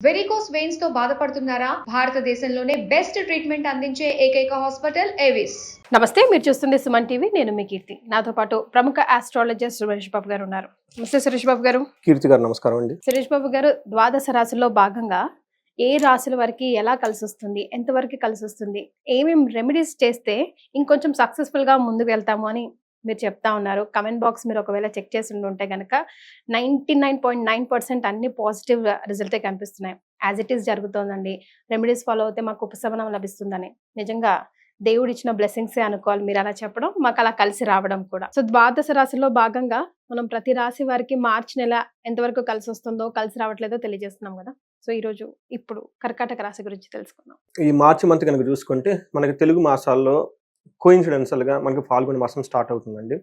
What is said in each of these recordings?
Varicose veins తో బాధపడుతున్నారా? భారతదేశంలోనే బెస్ట్ ట్రీట్మెంట్ అందించే ఏకైక హాస్పిటల్ ఏవిస్. నమస్తే, మీరు చూస్తుంది సుమన్ టీవీ. నేను మీ కీర్తి. నాతో పాటు ప్రముఖ ఆస్ట్రాలజిస్ట్ సురేష్ బాబు గారు ఉన్నారు. నమస్తే సురేష్ బాబు గారు. కీర్తి గారు నమస్కారం అండి. సురేష్ బాబు గారు, ద్వాదశ రాశుల్లో భాగంగా ఏ రాశుల వరకు ఎలా కలిసి వస్తుంది, ఎంతవరకు కలిసి వస్తుంది, ఏమేమి రెమెడీస్ చేస్తే ఇంకొంచెం సక్సెస్ఫుల్ గా ముందుకు వెళ్తాము అని మీరు చెప్తా ఉన్నారు. కమెంట్ బాక్స్ మీరు ఒకవేళ చెక్ చేసి ఉంటే కనుక 99.9% అన్ని పాజిటివ్ రిజల్టే కనిపిస్తున్నాయి. యాజ్ ఇట్ ఈస్ జరుగుతోందండి. రెమెడీస్ ఫాలో అయితే మాకు ఉపశమనం లభిస్తుందని నిజంగా దేవుడు ఇచ్చిన బ్లెస్సింగ్సే అనుకోవాలి. మీరు అలా చెప్పడం, మాకు అలా కలిసి రావడం కూడా. సో ద్వాదశ రాశిలో భాగంగా మనం ప్రతి రాశి వారికి మార్చి నెల ఎంతవరకు కలిసి వస్తుందో, కలిసి రావట్లేదో తెలియజేస్తున్నాం కదా. సో ఇప్పుడు కర్కాటక రాశి గురించి తెలుసుకుందాం. ఈ మార్చి మంత్ కనుక చూసుకుంటే మనకి తెలుగు మాసాల్లో కోయిన్సిడెన్షియల్ గా మనకి ఫాల్గుణ మాసం స్టార్ట్ అవుతుందండి.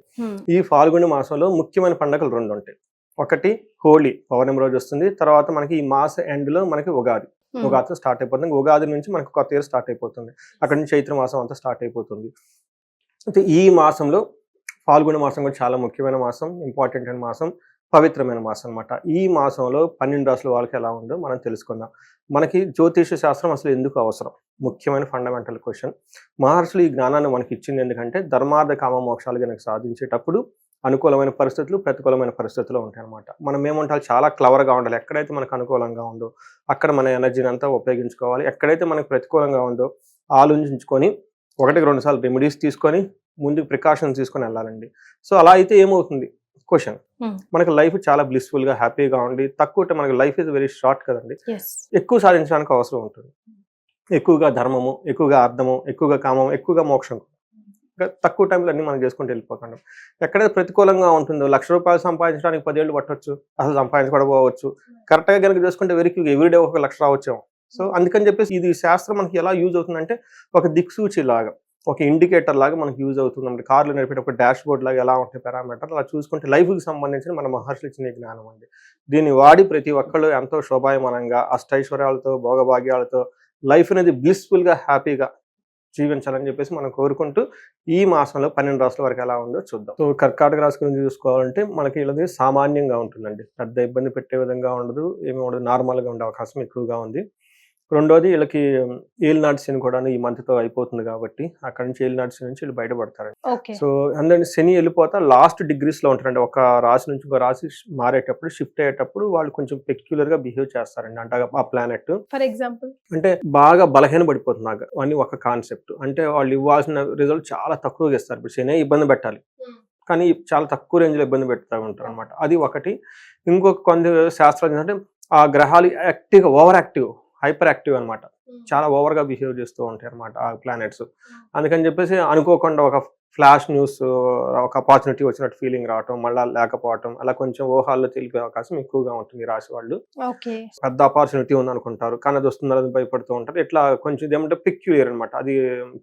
ఈ ఫాల్గుణ మాసంలో ముఖ్యమైన పండుగలు రెండు ఉంటాయి. ఒకటి హోలీ పౌర్ణమి రోజు వస్తుంది. తర్వాత మనకి ఈ మాస ఎండ్ లో మనకి ఉగాది స్టార్ట్ అయిపోతుంది. ఉగాది నుంచి మనకి కొత్త ఇయర్ స్టార్ట్ అయిపోతుంది. అక్కడ నుంచి చైత్ర మాసం అంతా స్టార్ట్ అయిపోతుంది. అయితే ఈ మాసంలో ఫాల్గుణ మాసం కూడా చాలా ముఖ్యమైన మాసం, ఇంపార్టెంట్ అయిన మాసం, పవిత్రమైన మాసం అనమాట. ఈ మాసంలో 12 రాశుల వాళ్ళకి ఎలా ఉందో మనం తెలుసుకుందాం. మనకి జ్యోతిష శాస్త్రం అసలు ఎందుకు అవసరం? ముఖ్యమైన ఫండమెంటల్ క్వశ్చన్. మహర్షులు ఈ జ్ఞానాన్ని మనకి ఇచ్చింది ఎందుకంటే ధర్మార్థ కామ మోక్షాలు కనుక సాధించేటప్పుడు అనుకూలమైన పరిస్థితులు, ప్రతికూలమైన పరిస్థితులు ఉంటాయన్నమాట. మనం ఏమంటారు, చాలా క్లవర్గా ఉండాలి. ఎక్కడైతే మనకు అనుకూలంగా ఉందో అక్కడ మన ఎనర్జీని అంతా ఉపయోగించుకోవాలి. ఎక్కడైతే మనకు ప్రతికూలంగా ఉందో ఆలోచించుకొని 1-2 సార్లు రెమెడీస్ తీసుకొని ముందుకు ప్రికాషన్స్ తీసుకొని వెళ్ళాలండి. సో అలా అయితే ఏమవుతుంది క్వశ్చన్, మనకి లైఫ్ చాలా బ్లిస్ఫుల్ గా హ్యాపీగా ఉండి తక్కువ, మనకి లైఫ్ ఇస్ వెరీ షార్ట్ కదండి. ఎక్కువ సాధించడానికి అవసరం ఉంటుంది. ఎక్కువగా ధర్మము, ఎక్కువగా అర్థము, ఎక్కువగా కామము, ఎక్కువగా మోక్షం. తక్కువ టైంలో అన్ని మనం చేసుకుంటూ వెళ్ళిపోతాం. ఎక్కడైతే ప్రతికూలంగా ఉంటుందో 1,00,000 రూపాయలు సంపాదించడానికి 10 ఏళ్ళు పట్టవచ్చు, అసలు సంపాదించకపోవచ్చు. కరెక్ట్గా కనుక చేసుకుంటే వెరీ ఎవ్రీడే 1,00,000 రావచ్చాము. సో అందుకని చెప్పేసి ఇది శాస్త్రం మనకి ఎలా యూజ్ అవుతుందంటే ఒక దిక్సూచి లాగా, ఒక ఇండికేటర్ లాగా మనకి యూజ్ అవుతుంది. అంటే కార్లు నడిపేటప్పుడు డాష్ బోర్డ్ లాగా ఎలా ఉంటాయి పారామీటర్, అలా చూసుకుంటే లైఫ్కి సంబంధించిన మన మహర్షులు ఇచ్చిన జ్ఞానం అండి. దీన్ని వాడి ప్రతి ఒక్కళ్ళు ఎంతో శోభాయమానంగా అష్టైశ్వర్యాలతో భోగభాగ్యాలతో లైఫ్ అనేది బ్లిస్ఫుల్గా హ్యాపీగా జీవించాలని చెప్పేసి మనం కోరుకుంటూ ఈ మాసంలో 12 రాశుల వరకు ఎలా ఉందో చూద్దాం. సో కర్కాటక రాశి గురించి చూసుకోవాలంటే మనకి ఇలాది సామాన్యంగా ఉంటుందండి. పెద్ద ఇబ్బంది పెట్టే విధంగా ఉండదు, ఏమి ఉండదు, నార్మల్గా ఉండే అవకాశం ఎక్కువగా ఉంది. రెండోది వీళ్ళకి ఏలినాటి శని కూడా ఈ మంత్ తో అయిపోతుంది కాబట్టి అక్కడ నుంచి ఏలినాటి శని నుంచి వీళ్ళు బయటపడతారండి. సో అందుకని శని వెళ్ళిపోతా లాస్ట్ డిగ్రీస్ లో ఉంటారండి. ఒక రాశి నుంచి ఒక రాశి మారేటప్పుడు, షిఫ్ట్ అయ్యేటప్పుడు వాళ్ళు కొంచెం పెక్యులర్ గా బిహేవ్ చేస్తారండి. అంటే ఆ ప్లానెట్ ఫర్ ఎగ్జాంపుల్ అంటే బాగా బలహీన పడిపోతుంది అని ఒక కాన్సెప్ట్. అంటే వాళ్ళు ఇవ్వాల్సిన రిజల్ట్ చాలా తక్కువగా ఇస్తారు. ఇప్పుడు శని ఇబ్బంది పెట్టాలి కానీ చాలా తక్కువ రేంజ్ లో ఇబ్బంది పెడతా ఉంటారు అనమాట. అది ఒకటి. ఇంకొక కొన్ని శాస్త్రాలు ఏంటంటే ఆ గ్రహాలు యాక్టివ్గా ఓవర్ యాక్టివ్, హైపర్ యాక్టివ్ అనమాట. చాలా ఓవర్గా బిహేవ్ చేస్తూ ఉంటాయి అనమాట ఆ ప్లానెట్స్. అందుకని చెప్పేసి అనుకోకుండా ఒక ఫ్లాష్ న్యూస్, ఒక ఆపర్చునిటీ వచ్చినట్టు ఫీలింగ్ రావటం, మళ్ళీ లేకపోవటం, అలా కొంచెం ఊహాల్లో తెలిపే అవకాశం ఎక్కువగా ఉంటుంది ఈ రాశి వాళ్ళు. పెద్ద ఆపర్చునిటీ ఉంది అనుకుంటారు కానీ అది వస్తుందని భయపడుతూ ఉంటారు. ఇట్లా కొంచెం ఏమంటే పిక్యులియర్ అనమాట, అది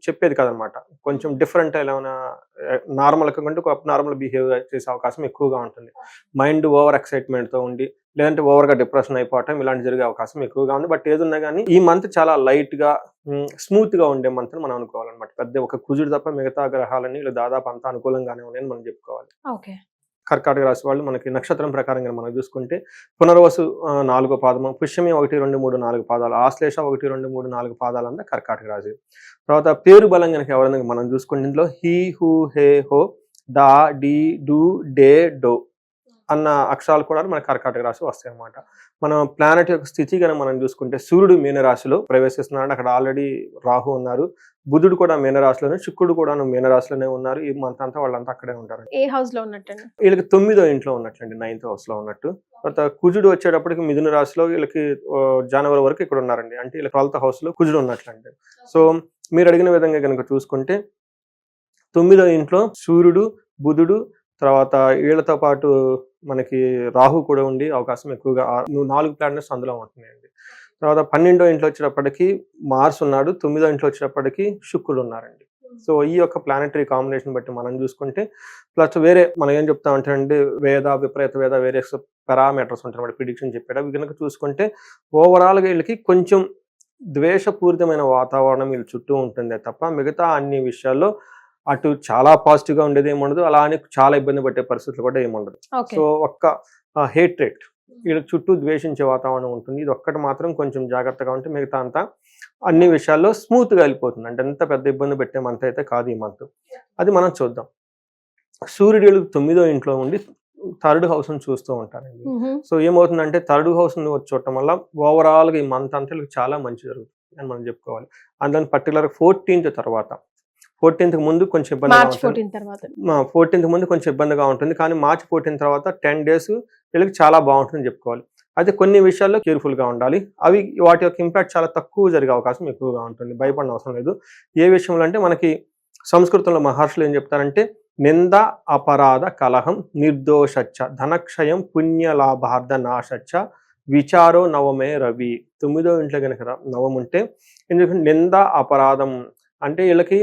చెప్పేది కదనమాట. కొంచెం డిఫరెంట్, ఏమైనా నార్మల్ కంటే ఒక నార్మల్ బిహేవ్ చేసే అవకాశం ఎక్కువగా ఉంటుంది. మైండ్ ఓవర్ ఎక్సైట్మెంట్తో ఉండి లేదంటే ఓవర్గా డిప్రెషన్ అయిపోవటం ఇలాంటి జరిగే అవకాశం ఎక్కువగా ఉంది. బట్ ఏదున్నా కానీ ఈ మంత్ చాలా లైట్ గా స్మూత్ గా ఉండే మంత్ మనం అనుకోవాలన్నమాట. పెద్ద ఒక కుజుడు తప్ప మిగతా గ్రహాలన్నీ ఇలా దాదాపు అంతా అనుకూలంగానే ఉన్నాయని మనం చెప్పుకోవాలి. కర్కాటక రాశి వాళ్ళు మనకి నక్షత్రం ప్రకారంగా మనం చూసుకుంటే పునర్వసు 4వ పాదము, పుష్యమి 1, 2, 3, 4 పాదాలు, ఆశ్లేష 1, 2, 3, 4 పాదాలు అంతా కర్కాటక రాశి. తర్వాత పేరు బలం కనుక ఎవరైనా మనం చూసుకుంటే ఇందులో హీ, హూ, హే, హో, డా, డి, డు, డే, డో అన్న అక్షరాలు కూడా మన కర్కాటక రాశి వస్తాయి అన్నమాట. మనం ప్లానెట్ యొక్క స్థితి కనుక మనం చూసుకుంటే సూర్యుడు మీనరాశిలో ప్రవేశిస్తున్నాడు. అక్కడ ఆల్రెడీ రాహు ఉన్నారు. బుధుడు కూడా మీనరాశిలోనే, శుక్రుడు కూడా మీనరాశిలోనే ఉన్నారు. ఈ మంత్ అంతా వాళ్ళంతా అక్కడే ఉంటారు. ఏ హౌస్ లో ఉన్నట్టు? వీళ్ళకి 9వ ఇంట్లో ఉన్నట్లండి, 9th హౌస్ లో ఉన్నట్టు. తర్వాత కుజుడు వచ్చేటప్పటికి మిథున రాశిలో వీళ్ళకి జనవరి వరకు ఇక్కడ ఉన్నారండి. అంటే వీళ్ళకి 12th హౌస్ లో కుజుడు ఉన్నట్లండి. సో మీరు అడిగిన విధంగా కనుక చూసుకుంటే 9వ ఇంట్లో సూర్యుడు, బుధుడు, తర్వాత వీళ్ళతో పాటు మనకి రాహు కూడా ఉండి అవకాశం ఎక్కువగా 4 ప్లానెట్స్ అందులో ఉంటున్నాయండి. తర్వాత 12వ ఇంట్లో వచ్చేటప్పటికి మార్స్ ఉన్నాడు, 9వ ఇంట్లో వచ్చేటప్పటికి శుక్రుడు ఉన్నారండి. సో ఈ యొక్క ప్లానెటరీ కాంబినేషన్ బట్టి మనం చూసుకుంటే ప్లస్ వేరే మనం ఏం చెప్తామంటే అండి, విపరీత వేద వేరే పారామీటర్స్ ఉంటాయి ప్రిడిక్షన్ చెప్పాడు. అవి కనుక చూసుకుంటే ఓవరాల్గా వీళ్ళకి కొంచెం ద్వేషపూరితమైన వాతావరణం వీళ్ళ చుట్టూ ఉంటుందే తప్ప మిగతా అన్ని విషయాల్లో అటు చాలా పాజిటివ్గా ఉండేది ఏముండదు, అలా అని చాలా ఇబ్బంది పట్టే పరిస్థితులు కూడా ఏముండదు. సో ఒక్క హేట్రేట్ వీళ్ళకి చుట్టూ ద్వేషించే వాతావరణం ఉంటుంది. ఇది ఒక్కటి మాత్రం కొంచెం జాగ్రత్తగా ఉంటే మిగతా అంతా అన్ని విషయాల్లో స్మూత్గా వెళ్ళిపోతుంది. అంటే ఎంత పెద్ద ఇబ్బంది పెట్టే మంత్ అయితే కాదు ఈ మంత్. అది మనం చూద్దాం. సూర్యుడు వీళ్ళకి 9వ ఇంట్లో ఉండి 3rd హౌస్ని చూస్తూ ఉంటారండి. సో ఏమవుతుందంటే 3rd హౌస్ని వచ్చి చూడటం వల్ల ఓవరాల్గా ఈ మంత్ అంతా వీళ్ళకి చాలా మంచి జరుగుతుంది అని మనం చెప్పుకోవాలి. అందులో పర్టికులర్ 14th తర్వాత 14th ముందు కొంచెం ఇబ్బందిగా ఉంటుంది. 14th ముందు కొంచెం ఇబ్బందిగా ఉంటుంది, కానీ మార్చ్ 14 తర్వాత 10 days వీళ్ళకి చాలా బాగుంటుందని చెప్పుకోవాలి. అయితే కొన్ని విషయాల్లో కేర్ఫుల్గా ఉండాలి. అవి వాటి యొక్క ఇంపాక్ట్ చాలా తక్కువ జరిగే అవకాశం ఎక్కువగా ఉంటుంది. భయపడిన అవసరం లేదు. ఏ విషయంలో అంటే మనకి సంస్కృతంలో మహర్షులు ఏం చెప్తారంటే నింద అపరాధ కలహం నిర్దోషచ్చ ధనక్షయం పుణ్యలాభార్థ నాశచ్చ విచారో నవమే రవి. 9వ ఇంట్లో కనుక నవం ఉంటే ఎందుకంటే నింద అపరాధం అంటే వీళ్ళకి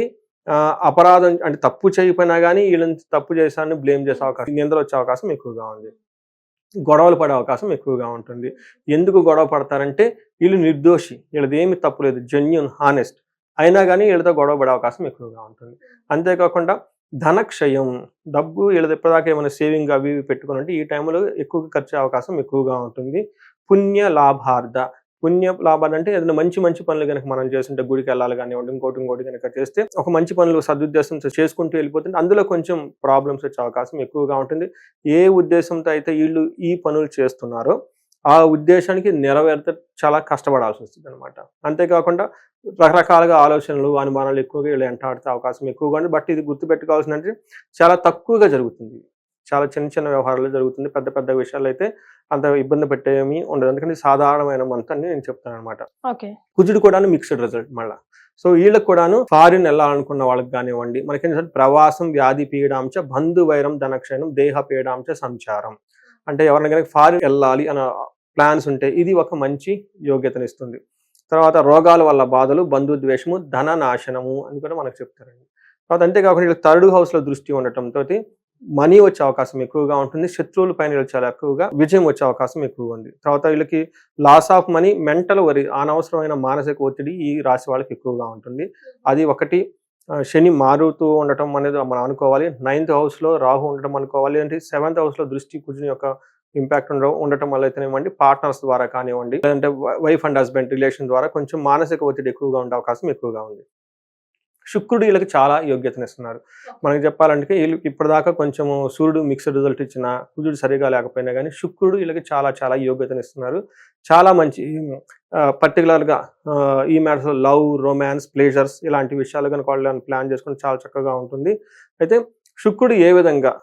అపరాధం అంటే తప్పు చేయకపోయినా కానీ వీళ్ళని తప్పు చేశారని బ్లేమ్ చేసే అవకాశం, నిందలు వచ్చే అవకాశం ఎక్కువగా ఉంది. గొడవలు పడే అవకాశం ఎక్కువగా ఉంటుంది. ఎందుకు గొడవ పడతారంటే వీళ్ళు నిర్దోషి, వీళ్ళది ఏమి తప్పు లేదు, జెన్యూన్ హానెస్ట్, అయినా కానీ వీళ్ళతో గొడవ పడే అవకాశం ఎక్కువగా ఉంటుంది. అంతేకాకుండా ధనక్షయం, డబ్బు వీళ్ళది ఎప్పటిదాకా ఏమైనా సేవింగ్ అవి ఇవి పెట్టుకుని ఉంటే ఈ టైంలో ఎక్కువగా ఖర్చు అవకాశం ఎక్కువగా ఉంటుంది. పుణ్య లాభార్థ, పుణ్య లాభాలు అంటే ఏదైనా మంచి మంచి పనులు కనుక మనం చేస్తుంటే గుడికి వెళ్ళాలి కానివ్వండి, ఇంకోటి కనుక చేస్తే ఒక మంచి పనులు సదుద్దేశంతో చేసుకుంటూ వెళ్ళిపోతుంటే అందులో కొంచెం ప్రాబ్లమ్స్ వచ్చే అవకాశం ఎక్కువగా ఉంటుంది. ఏ ఉద్దేశంతో అయితే వీళ్ళు ఈ పనులు చేస్తున్నారో ఆ ఉద్దేశానికి నెరవేర్త చాలా కష్టపడాల్సి వస్తుంది అనమాట. అంతేకాకుండా రకరకాలుగా ఆలోచనలు అనుమానాలు ఎక్కువగా వీళ్ళు ఎంటాడితే అవకాశం ఎక్కువగా ఉంది. బట్ ఇది గుర్తుపెట్టుకోవాల్సిందంటే చాలా తక్కువగా జరుగుతుంది, చాలా చిన్న చిన్న వ్యవహారాలు జరుగుతుంది. పెద్ద పెద్ద విషయాలు అయితే అంత ఇబ్బంది పెట్టేమి ఉండదు. అందుకని సాధారణమైన మంత్ అని నేను చెప్తాను అనమాట. కుజుడు కూడా మిక్స్డ్ రిజల్ట్ మళ్ళీ. సో వీళ్ళకి కూడాను ఫారిన్ వెళ్ళాలనుకున్న వాళ్ళకి కానివ్వండి, మనకి ఏంటంటే ప్రవాసం వ్యాధి పీడాంశ బంధు వైరం ధనక్షయం దేహ పీడాంశ సంచారం, అంటే ఎవరైనా కనుక ఫారిన్ వెళ్ళాలి అన్న ప్లాన్స్ ఉంటే ఇది ఒక మంచి యోగ్యతనిస్తుంది. తర్వాత రోగాల వల్ల బాధలు, బంధుద్వేషము, ధన నాశనము అని కూడా మనకు చెప్తారండి. తర్వాత అంతేకాకుండా వీళ్ళకి 3rd హౌస్లో దృష్టి ఉండటంతో మనీ వచ్చే అవకాశం ఎక్కువగా ఉంటుంది. శత్రువుల పైన చాలా ఎక్కువగా విజయం వచ్చే అవకాశం ఎక్కువగా ఉంది. తర్వాత వీళ్ళకి లాస్ ఆఫ్ మనీ, మెంటల్ వరి, అనవసరమైన మానసిక ఒత్తిడి ఈ రాశి వాళ్ళకి ఎక్కువగా ఉంటుంది. అది ఒకటి. శని మారుతూ ఉండటం అనేది మనం అనుకోవాలి. 9th హౌస్లో రాహు ఉండటం అనుకోవాలి. అంటే 7th హౌస్లో దృష్టి కుజుని యొక్క ఇంపాక్ట్ ఉండటం వల్ల అయితేనేమండి పార్ట్నర్స్ ద్వారా కానివ్వండి, లేదంటే వైఫ్ అండ్ హస్బెండ్ రిలేషన్ ద్వారా కొంచెం మానసిక ఒత్తిడి ఎక్కువగా ఉండే అవకాశం ఎక్కువగా ఉంది. శుక్రుడు వీళ్ళకి చాలా యోగ్యతనిస్తున్నారు. మనకి చెప్పాలంటే వీళ్ళు ఇప్పటిదాకా కొంచెము సూర్యుడు మిక్స్డ్ రిజల్ట్ ఇచ్చిన, కుజుడు సరిగా లేకపోయినా కానీ శుక్రుడు వీళ్ళకి చాలా చాలా యోగ్యతనిస్తున్నారు. చాలా మంచి పర్టికులర్గా ఈ మ్యాటర్స్లో లవ్, రొమాన్స్, ప్లేజర్స్ ఇలాంటి విషయాలు కనుక వాళ్ళు ప్లాన్ చేసుకుని చాలా చక్కగా ఉంటుంది. అయితే శుక్రుడు ఏ విధంగా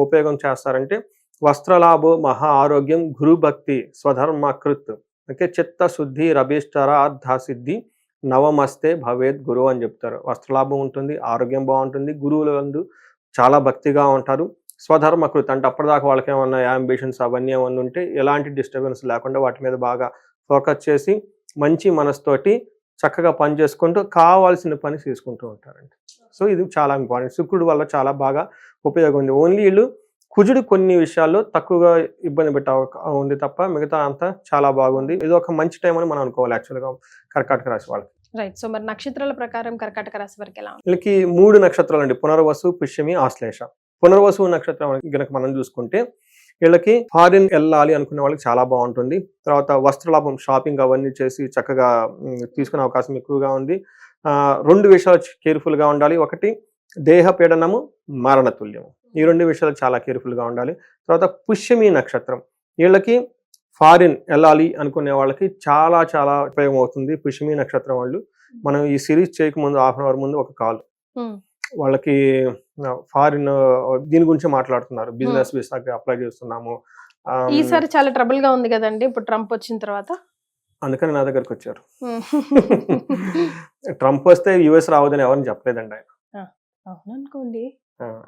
ఉపయోగం చేస్తారంటే వస్త్రలాభో, మహా ఆరోగ్యం, గురుభక్తి, స్వధర్మకృత్, ఓకే, చిత్త శుద్ధి, రభీష్టర అర్ధసిద్ధి, నవమస్తే భవేద్ గురువు అని చెప్తారు. వస్త్రలాభం ఉంటుంది, ఆరోగ్యం బాగుంటుంది, గురువులందు చాలా భక్తిగా ఉంటారు, స్వధర్మకృత్ అంటే అప్పటిదాకా వాళ్ళకి ఏమన్నా యాంబిషన్స్ అవన్నీ ఏమన్నా ఉంటే ఎలాంటి డిస్టర్బెన్స్ లేకుండా వాటి మీద బాగా ఫోకస్ చేసి మంచి మనసుతోటి చక్కగా పని చేసుకుంటూ కావాల్సిన పని చేసుకుంటూ ఉంటారండి. సో ఇది చాలా ఇంపార్టెంట్. శుక్రుడు వల్ల చాలా బాగా ఉపయోగం ఉంది. ఓన్లీ వీళ్ళు కుజుడు కొన్ని విషయాల్లో తక్కువగా ఇబ్బంది పెట్టే ఉంది తప్ప మిగతా అంతా చాలా బాగుంది. ఇది ఒక మంచి టైం అని మనం అనుకోవాలి యాక్చువల్గా కర్కాటక రాశి వాళ్ళకి. రైట్. సో మరి నక్షత్రాల ప్రకారం కర్కాటక రాశి వారికి ఎలా ఉంది? వీళ్ళకి 3 నక్షత్రాలు అండి, పునర్వసు, పుష్యమి, ఆశ్లేష. పునర్వసు నక్షత్రం కనుక మనం చూసుకుంటే వీళ్ళకి ఫారిన్ వెళ్ళాలి అనుకునే వాళ్ళకి చాలా బాగుంటుంది. తర్వాత వస్త్రలాభం, షాపింగ్ అవన్నీ చేసి చక్కగా తీసుకునే అవకాశం ఎక్కువగా ఉంది. 2 విషయాలు కేర్ఫుల్గా ఉండాలి. ఒకటి దేహ పీడనము, మరణతుల్యము, ఈ 2 విషయాలు చాలా కేర్ఫుల్గా ఉండాలి. తర్వాత పుష్యమి నక్షత్రం వీళ్ళకి ఫారిన్ వెళ్ళాలి అనుకునే వాళ్ళకి చాలా చాలా ఉపయోగం అవుతుంది. పుష్యమి నక్షత్రం వాళ్ళు మనం ఈ సిరీస్ చేయకముందు 1/2 hour ముందు ఒక కాల్ వాళ్ళకి ఫారిన్ దీని గురించి మాట్లాడుతున్నారు. బిజినెస్ వీసాకి అప్లై చేస్తున్నాము. ఈసారి చాలా ట్రబుల్ గా ఉంది కదండి ఇప్పుడు ట్రంప్ వచ్చిన తర్వాత, అందుకని నా దగ్గరకు వచ్చారు. ట్రంప్ వస్తే యుఎస్ రావద్దని ఎవరిని చెప్పలేదండి ఆయన. అవుననుకోండి,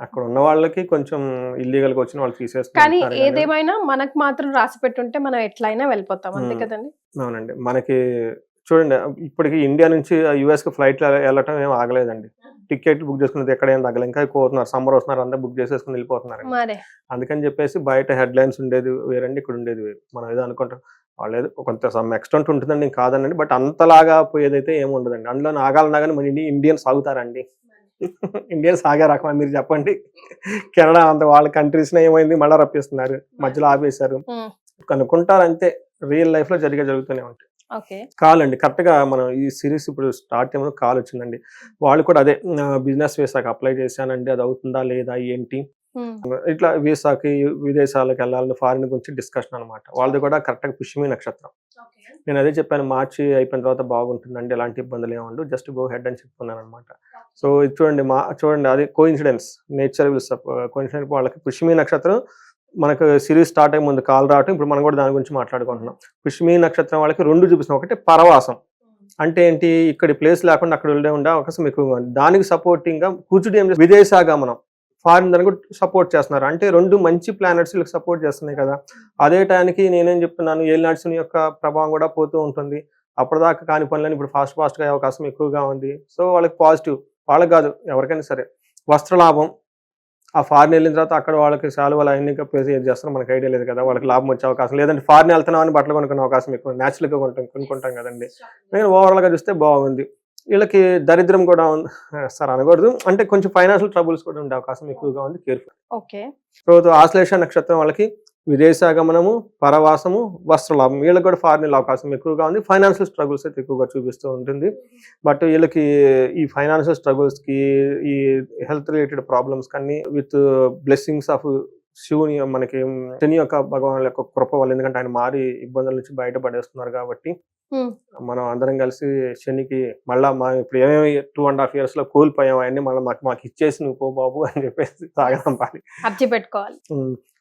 అక్కడ ఉన్న వాళ్ళకి కొంచెం ఇల్లీగల్ గా వచ్చిన వాళ్ళు తీసేస్తారు. కానీ ఏదేమైనా మనకు మాత్రం రాసి పెట్టుంటే మనం ఎట్లయినా వెళ్ళిపోతాం, అంతే కదండి. అవునండి. మనకి చూడండి ఇప్పటికి ఇండియా నుంచి యుఎస్ కి ఫ్లైట్ వెళ్ళటం ఏం ఆగలేదండి. టికెట్ బుక్ చేసుకున్నది ఎక్కడేం తగ్గలేదు. ఇంకా పోతున్నారు, సమ్మర్ వస్తున్నారు, అందరూ బుక్ చేసేసుకుని వెళ్ళిపోతున్నారు. అందుకని చెప్పేసి బయట హెడ్ లైన్స్ ఉండేది వేరండి, ఇక్కడ ఉండేది వేరు. మనం ఏదో అనుకుంటాం వాళ్ళు ఏదో కొంత సమ్ ఎక్స్టెంట్ ఉంటుందండి, కాదనండి. బట్ అంతలాగా పోయేదైతే ఏమి ఉండదండి. అందులో ఆగాలన్నా కానీ మన ఇండియన్స్ ఆగుతారండి. ఇండియన్స్ ఆగే రకమా మీరు చెప్పండి. కెనడా అంత వాళ్ళ కంట్రీస్ ఏమైంది మళ్ళీ రప్పిస్తున్నారు, మధ్యలో ఆపేశారు. కనుక్కుంటారు అంతే, రియల్ లైఫ్ లో జరుగుతూనే ఉంటాయి. ఓకే. కాల్ అండి, కరెక్ట్ గా మనం ఈ సిరీస్ ఇప్పుడు స్టార్ట్ చేయడం కాల్ వచ్చిందండి. వాళ్ళు కూడా అదే బిజినెస్ వీసాకి అప్లై చేశానండి, అది అవుతుందా లేదా ఏంటి, ఇట్లా వీసాకి విదేశాలకు వెళ్ళాలని ఫారిన్ గురించి డిస్కషన్ అనమాట. వాళ్ళది కూడా కరెక్ట్ గా పుష్యమి నక్షత్రం. నేను అదే చెప్పాను, మార్చి అయిపోయిన తర్వాత బాగుంటుందండి, ఎలాంటి ఇబ్బందులు ఏమండు, జస్ట్ గో హెడ్ అని చెప్తున్నాను అనమాట. సో ఇది చూడండి అది కోఇన్సిడెన్స్, నేచర్ విల్ కోఇన్సిడెన్స్. వాళ్ళకి పుష్యమి నక్షత్రం మనకు సిరీస్ స్టార్ట్ అయ్యే ముందు కాల్ రావటం, ఇప్పుడు మనం కూడా దాని గురించి మాట్లాడుకుంటున్నాం. పుష్యమి నక్షత్రం వాళ్ళకి 2 చూపిస్తున్నాం. ఒకటి పరవాసం, అంటే ఏంటి, ఇక్కడ ప్లేస్ లేకుండా అక్కడ ఉండే అవకాశం ఎక్కువగా ఉంది. దానికి సపోర్టింగ్ గా కూర్చుని ఏం విదేశాగమనం, ఫారిన్ దానికి కూడా సపోర్ట్ చేస్తున్నారు. అంటే 2 మంచి ప్లానెట్స్ వీళ్ళకి సపోర్ట్ చేస్తున్నాయి కదా. అదే టైంకి నేనేం చెప్తున్నాను, ఏలినాటి శని యొక్క ప్రభావం కూడా పోతూ ఉంటుంది. అప్పటిదాకా కాని పనులని ఇప్పుడు ఫాస్ట్ గా అవకాశం ఎక్కువగా ఉంది. సో వాళ్ళకి పాజిటివ్, వాళ్ళకి కాదు ఎవరికైనా సరే. వస్త్రలాభం, ఆ ఫారిన్ వెళ్ళిన తర్వాత అక్కడ వాళ్ళకి శాలువలు అవన్నీ ఏం చేస్తారో మనకు ఐడియా లేదు కదా, వాళ్ళకి లాభం వచ్చే అవకాశం లేదంటే ఫారిన్ వెళ్తున్నామని బట్టలు కొనుక్కునే అవకాశం ఎక్కువ, న్యాచురల్గా కొనుక్కుంటాం కదండి. నేను ఓవరాల్గా చూస్తే బాగుంది. వీళ్ళకి దరిద్రం కూడా ఉంది సార్ అనకూడదు, అంటే కొంచెం ఫైనాన్షియల్ ట్రబుల్స్ కూడా ఉండే అవకాశం ఎక్కువగా ఉంది, కేర్ఫుల్. ఓకే. తర్వాత ఆశ్లేష నక్షత్రం వాళ్ళకి విదేశాగమనము, పరవాసము, వస్త్రలాభం, వీళ్ళకి కూడా ఫారిన్ వెళ్ళే అవకాశం ఎక్కువగా ఉంది. ఫైనాన్షియల్ స్ట్రగుల్స్ అయితే ఎక్కువగా చూపిస్తూ ఉంటుంది. బట్ వీళ్ళకి ఈ ఫైనాన్షియల్ స్ట్రగుల్స్ కి, ఈ హెల్త్ రిలేటెడ్ ప్రాబ్లమ్స్ కానీ విత్ బ్లెస్సింగ్స్ ఆఫ్ శివుని, మనకి శని యొక్క భగవాన్ యొక్క కృప వల్ల, ఎందుకంటే ఆయన మారి ఇబ్బందుల నుంచి బయటపడేస్తున్నారు కాబట్టి మనం అందరం కలిసి శనికి మళ్ళా ఇప్పుడు ఏమేమి 2.5 years లో కోల్పోయాం అవన్నీ మళ్ళీ మాకు ఇచ్చేసి నువ్వు పో బాబు అని చెప్పేసి సాగడం పాలి అర్జీ పెట్టుకోవాలి.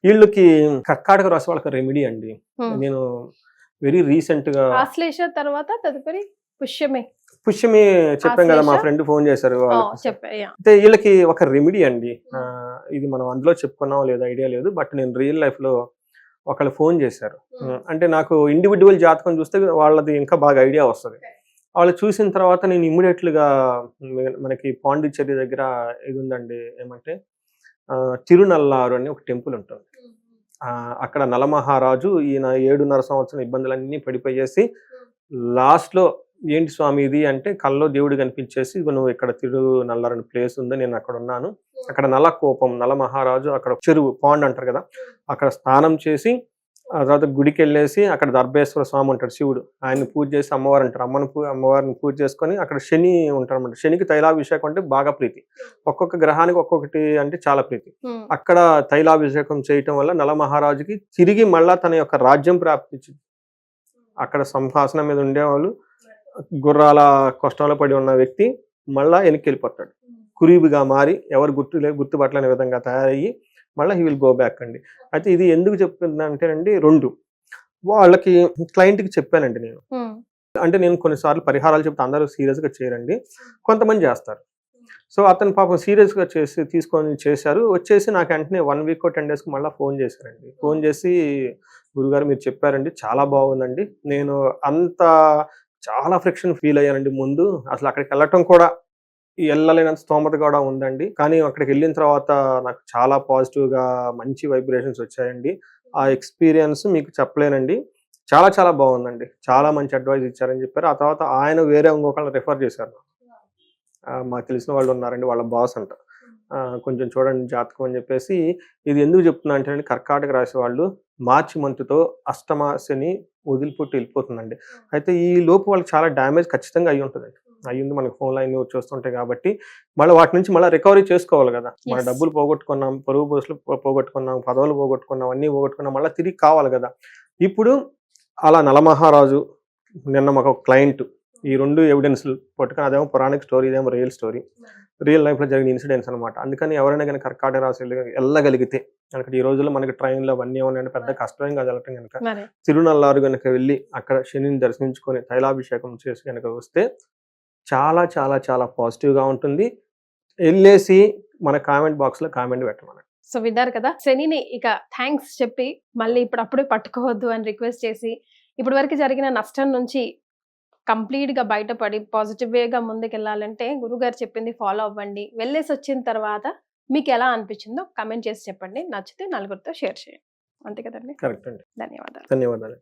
వీళ్ళకి కర్కాటక రాశి వాళ్ళకి రెమెడీ అండి. నేను వెరీ రీసెంట్ గా ఆశ్లేష తర్వాత తదుపరి పుష్యమి చెప్పాం కదా, మా ఫ్రెండ్ ఫోన్ చేశారు అయితే వీళ్ళకి ఒక రెమెడీ అండి. ఇది మనం అందులో చెప్పుకున్నాం లేదా ఐడియా లేదు, బట్ నేను రియల్ లైఫ్ లో ఒకళ్ళు ఫోన్ చేశారు. అంటే నాకు ఇండివిజువల్ జాతకం చూస్తే వాళ్ళది ఇంకా బాగా ఐడియా వస్తుంది. వాళ్ళు చూసిన తర్వాత నేను ఇమ్మీడియట్లుగా మనకి పాండిచ్చేరి దగ్గర ఇది ఉందండి, ఏమంటే తిరునల్లారు అని ఒక టెంపుల్ ఉంటుంది. అక్కడ నలమహారాజు ఈయన 7.5 సంవత్సరం ఇబ్బందులన్నీ పడిపోయేసి లాస్ట్ లో ఏంటి స్వామి ఇది అంటే కల్లో దేవుడు కనిపించేసి, నువ్వు ఇక్కడ తిరునల్లారని ప్లేస్ ఉంది, నేను అక్కడ ఉన్నాను, అక్కడ నలకోపం నలమహారాజు అక్కడ చెరువు పాండ్ అంటారు కదా, అక్కడ స్నానం చేసి ఆ తర్వాత గుడికి వెళ్ళేసి అక్కడ దర్భేశ్వర స్వామి ఉంటాడు శివుడు, ఆయన్ని పూజ చేసి అమ్మవారు అంటారు, అమ్మవారిని పూజ చేసుకొని అక్కడ శని ఉంటారు అన్నమాట. శనికి తైలాభిషేకం అంటే బాగా ప్రీతి, ఒక్కొక్క గ్రహానికి ఒక్కొక్కటి అంటే చాలా ప్రీతి. అక్కడ తైలాభిషేకం చేయటం వల్ల నలమహారాజుకి తిరిగి మళ్ళా తన యొక్క రాజ్యం ప్రాప్తించింది. అక్కడ సింహాసనం మీద ఉండేవాళ్ళు గుర్రాల కష్టంలో పడి ఉన్న వ్యక్తి మళ్ళా వెనక్కి వెళ్ళిపోతాడు, కురీబుగా మారి ఎవరు గుర్తుపట్టలేని విధంగా తయారయ్యి మళ్ళీ హీ విల్ గో బ్యాక్ అండి. అయితే ఇది ఎందుకు చెప్తుందంటేనండి, 2 వాళ్ళకి క్లయింట్కి చెప్పానండి నేను. అంటే నేను కొన్నిసార్లు పరిహారాలు చెప్తే అందరూ సీరియస్గా చేయరండి, కొంతమంది చేస్తారు. సో అతను పాపం సీరియస్గా తీసుకొని చేశారు. వచ్చేసి నాకు వెంటనే 1 week or 10 days మళ్ళీ ఫోన్ చేశారండి. ఫోన్ చేసి, గురుగారు మీరు చెప్పారండి చాలా బాగుందండి, నేను చాలా ఫ్రిక్షన్ ఫీల్ అయ్యానండి ముందు, అసలు అక్కడికి వెళ్ళటం కూడా వెళ్ళలేనంత స్తోమత కూడా ఉందండి, కానీ అక్కడికి వెళ్ళిన తర్వాత నాకు చాలా పాజిటివ్గా మంచి వైబ్రేషన్స్ వచ్చాయండి, ఆ ఎక్స్పీరియన్స్ మీకు చెప్పలేనండి, చాలా చాలా బాగుందండి, చాలా మంచి అడ్వైస్ ఇచ్చారని చెప్పారు. ఆ తర్వాత ఆయన వేరే ఇంకొకళ్ళని రిఫర్ చేశారు, మాకు తెలిసిన వాళ్ళు ఉన్నారండి, వాళ్ళ బాస్ అంట, కొంచెం చూడండి జాతకం అని చెప్పేసి. ఇది ఎందుకు చెప్తున్నా అంటే, కర్కాటక రాశి వాళ్ళు మార్చి మంత్తో అష్టమ శని వదిలిపెట్టి వెళ్ళిపోతుందండి. అయితే ఈ లోపు వాళ్ళకి చాలా డ్యామేజ్ ఖచ్చితంగా అయ్యి ఉంటుందండి, అయ్యింది మనకి ఫోన్ లైన్ చూస్తుంటాయి కాబట్టి మళ్ళీ వాటి నుంచి మళ్ళీ రికవరీ చేసుకోవాలి కదా. మన డబ్బులు పోగొట్టుకున్నాం, పరువు పోస్టులు పోగొట్టుకున్నాం, పదవులు పోగొట్టుకున్నాం, అన్నీ పోగొట్టుకున్నాం, మళ్ళీ తిరిగి కావాలి కదా. ఇప్పుడు అలా నలమహారాజు నిన్న మాకు క్లయింట్ ఈ 2 ఎవిడెన్స్లు పట్టుకుని, అదేమో పురాణిక్ స్టోరీ, ఇదేమో రియల్ స్టోరీ, రియల్ లైఫ్లో జరిగిన ఇన్సిడెంట్స్ అనమాట. అందుకని ఎవరైనా కానీ కర్కాటక రాశి వెళ్ళగలిగితే, అక్కడ ఈ రోజుల్లో మనకి ట్రైన్లో అవన్నీ ఉన్నాయంటే పెద్ద కష్టమేం కాదు వెళ్ళటం కనుక, తిరునల్లారు కనుక వెళ్ళి అక్కడ శనిని దర్శించుకొని తైలాభిషేకం చేసి కనుక వస్తే చాలా చాలా చాలా పాజిటివ్గా ఉంటుంది. వెళ్ళేసి మన కామెంట్ బాక్స్లో కామెంట్ పెట్టమని. సో విన్నారు కదా, శనిని ఇక థ్యాంక్స్ చెప్పి మళ్ళీ ఇప్పుడప్పుడే పట్టుకోవద్దు అని రిక్వెస్ట్ చేసి, ఇప్పటి వరకు జరిగిన నష్టం నుంచి కంప్లీట్గా బయటపడి పాజిటివ్ వేగా ముందుకెళ్ళాలంటే గురుగారు చెప్పింది ఫాలో అవ్వండి. వెళ్ళేసి వచ్చిన తర్వాత మీకు ఎలా అనిపించిందో కమెంట్ చేసి చెప్పండి, నచ్చితే 4 షేర్ చేయండి, అంతే కదండి. కరెక్ట్ అండి. ధన్యవాదాలు. ధన్యవాదాలు.